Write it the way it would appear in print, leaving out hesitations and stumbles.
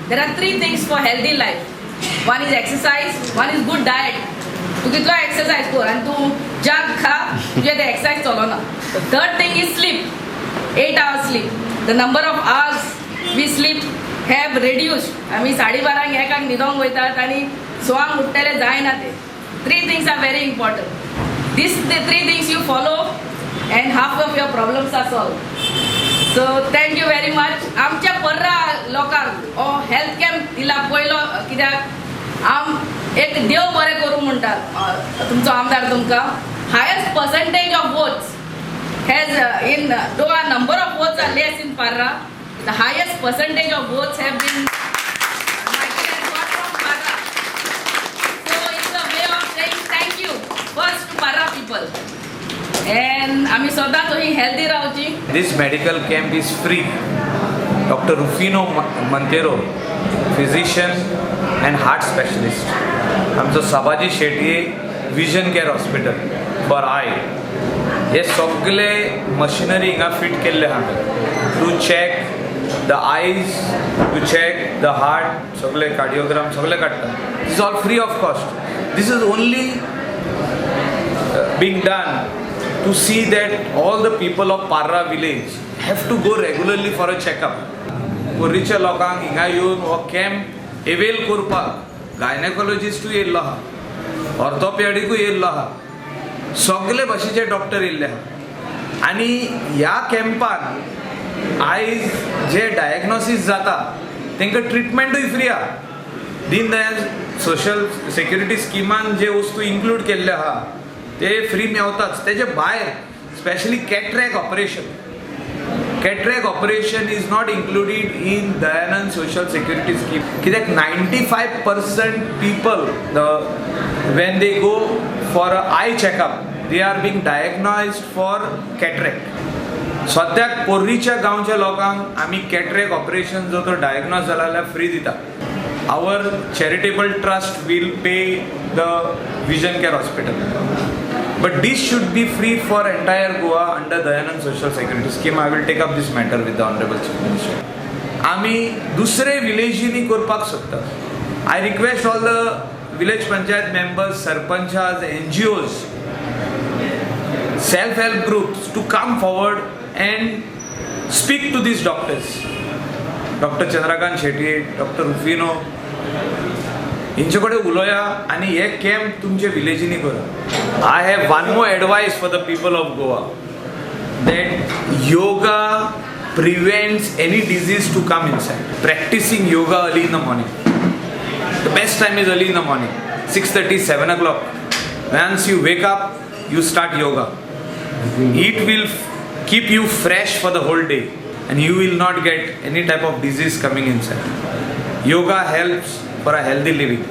there are three things for healthy life. One is exercise, one is good diet. तू कितलो exercise कर आणि तू जंक खा तुझे ते exercise चलो ना. The third thing is sleep. 8 hours sleep. The number of hours we sleep have reduced. आम्ही 12:30 एकाक न्हिदोंक वयतात आणि 6 उठ्ठेले जायना ते. Three things are very important. These the three things you follow and half of your problems are solved. So thank you very much. आमच्या पर्रा लोकांक health camp दिला पयलो कित्याक एक देव बरें करूं म्हणटात तुमचो आमदार तुमकां. Highest percentage of votes has in though a number of votes are less in Parra, the highest percentage of votes have been got from Parra. So it's a way of saying thank you first to Parra people. And आम्ही स्वतः तोही healthy रावची. This medical camp is free. Dr. Rufino Montero, physician and heart specialist. आमचो Sabaji Shetye vision care hospital for eye. हे सगळे मशिनरी हिंगा fit केल्ले आहा to check the eyes, to check the heart, सगळे कार्डियोग्राम सगळे काडटा. This is all free of cost. This is only being done to see that all the people of Parra village have to go regularly for a checkup. पोरीच्या लोकांक हिंगा येवन हो camp avail करपाक गायनेकोलॉजिस्टूय येयल्लो आहा, ऑर्थोपेडिकूय येयल्लो आहा, सगळे भाशेचे डॉक्टर येयल्ले आहा. आनी ह्या कॅम्पान आयज जे डायग्नोसीस जाता तांकां ट्रिटमेंटूय फ्री आहा. दीन दयाल सोशल सेक्युरिटी स्किमान जे वस्तू इन्क्लूड केल्ले आहा ते फ्री मेवताच. तेजे भायर specially cataract operation. Cataract operation is not included in Dayanand social security scheme. कित्याक 95% people when they go for a eye checkup they are being diagnosed for cataract. सद्याक पोर्रीच्या गांवच्या लोकांक आमी कॅटरॅक्ट ऑपरेशन जो तो डायग्नोज जाला जाल्यार फ्री दिता. आवर चॅरिटेबल ट्रस्ट वील पे the vision care hospital. But this should be free for entire Goa under Dayanand Social Security Scheme. I will take up this matter with the Honorable Chief Minister. आमी दुसरे विलेजींनी करपाक सोदता. I request all the village panchayat members, sarpanchas, NGOs, self-help groups to come forward and speak to these doctors. Dr. Chandrakant Shetty, Dr. Rufino, हिंचे कडेन उलोया आनी हे camp तुमचे विलेजींनी करा. I have one more advice for the people of Goa that yoga prevents any disease to come inside. Practising yoga early in the morning. The best time is early in the morning 6:30, 7 o'clock. Once you wake up, you start yoga. It will keep you fresh for the whole day and you will not get any type of disease coming inside. Yoga helps for a healthy living.